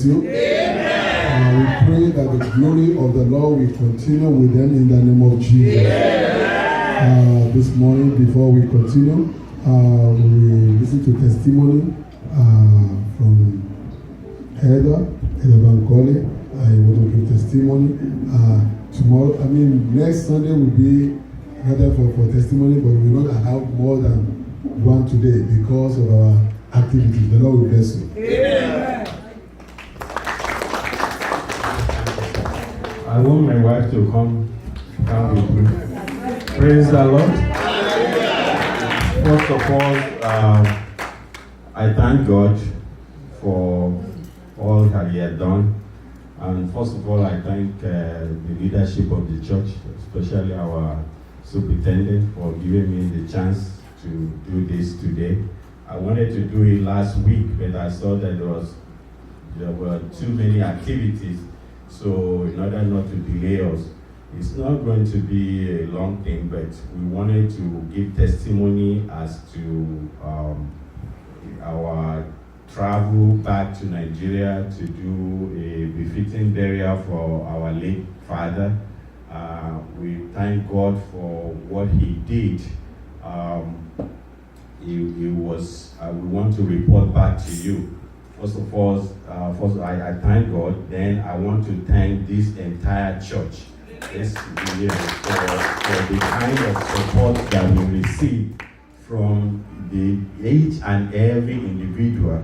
you. We pray that the glory of the Lord will continue with them in the name of Jesus. This morning, before we continue, we listen to testimony from Heather Bankole. I want to give testimony. Tomorrow, next Sunday will be rather for testimony, but we will not have more than one today because of our activities. The Lord will bless you. Amen. I want my wife to come with me. Praise the Lord. First of all, I thank God for all that He has done. And first of all, I thank the leadership of the church, especially our superintendent, for giving me the chance to do this today. I wanted to do it last week, but I saw that there were too many activities. So in order not to delay us, it's not going to be a long thing, but we wanted to give testimony as to our travel back to Nigeria to do a befitting burial for our late father. We thank God for what He did. We want to report back to you. First of all, I thank God. Then I want to thank this entire church for the kind of support that we received from each and every individual,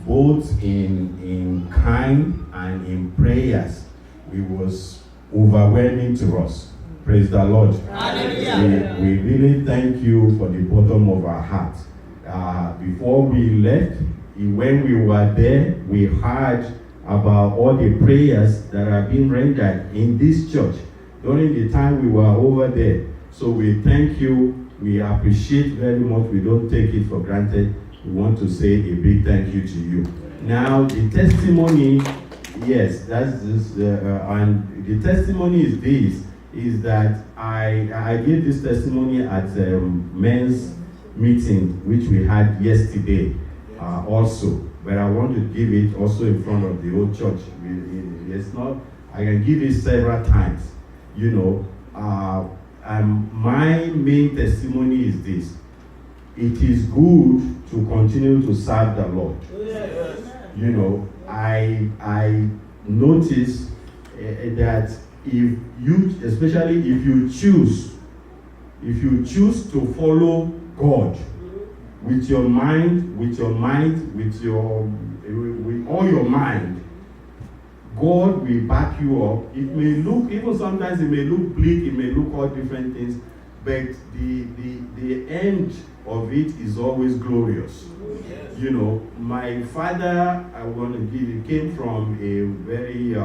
both in kind and in prayers. It was overwhelming to us. Praise the Lord. We really thank you for the bottom of our heart. Before we left, when we were there, we heard about all the prayers that have been rendered in this church during the time we were over there. So we thank you. We appreciate very much. We don't take it for granted. We want to say a big thank you to you. Now, the testimony, yes, that's this, and the testimony is this, is that I gave this testimony at a men's meeting, which we had yesterday. Also, but I want to give it also in front of the whole church. It's not, I can give it several times, and my main testimony is this: it is good to continue to serve the Lord. I notice that if you, especially if you choose to follow God with your mind, with all your mind, God will back you up. It may look, even sometimes it may look bleak, it may look all different things, but the end of it is always glorious. Yes. My father, I want to give you, came from a very,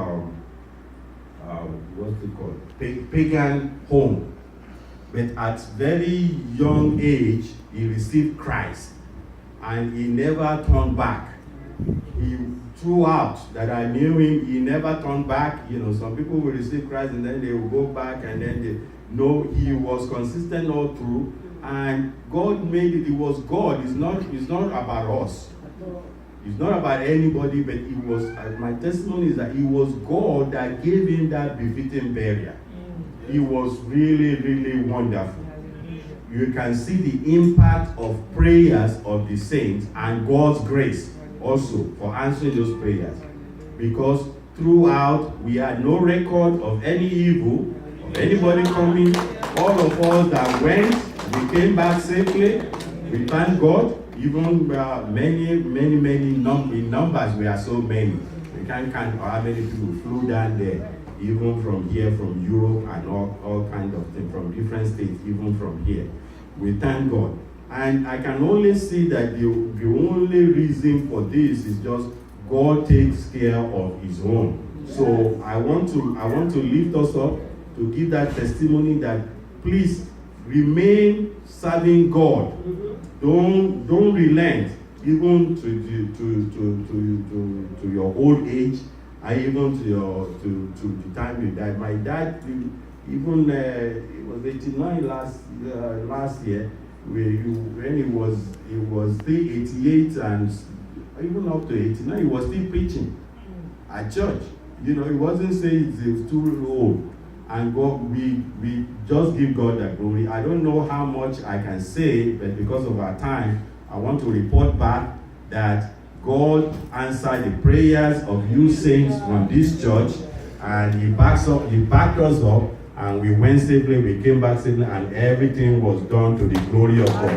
what's it called? Pagan home. But at very young age, he received Christ, and he never turned back. Throughout that I knew him, he never turned back. Some people will receive Christ and then they will go back, and then he was consistent all through. And God made it. It was God. It's not about us. It's not about anybody, but it was. My testimony is that it was God that gave him that befitting burial. It was really, really wonderful. You can see the impact of prayers of the saints and God's grace also for answering those prayers. Because throughout, we had no record of any evil, of anybody coming. All of us that went, we came back safely. We thank God. Even in numbers, we are so many. We can't count how many people flew down there, even from here, from Europe, and all kinds of things, from different states, even from here. We thank God. And I can only see that the only reason for this is just God takes care of his own. So I want to lift us up to give that testimony that please remain serving God. Don't relent even to your old age, and even to the time you died. My dad, even it was 89 last year, when he was still 88 and even up to 89, he was still preaching at church. He wasn't saying he was too old. And God, we just give God the glory. I don't know how much I can say, but because of our time, I want to report back that God answered the prayers of you saints from this church, and He backed us up, and we went safely, we came back safely, and everything was done to the glory of God.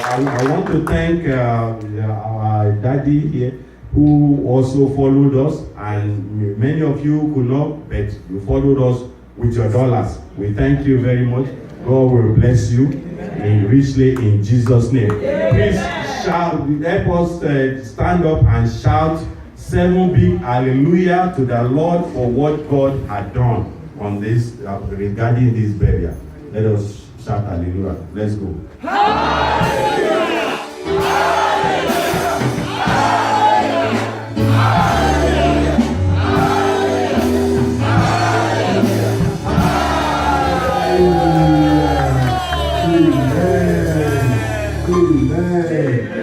I want to thank our daddy here, who also followed us, and many of you could not, but you followed us with your dollars. We thank you very much. God will bless you richly in Jesus' name. Please shout, help us stand up and shout 7 big hallelujah to the Lord for what God had done on this regarding this burial. Let us shout hallelujah. Let's go. Hallelujah! Amen.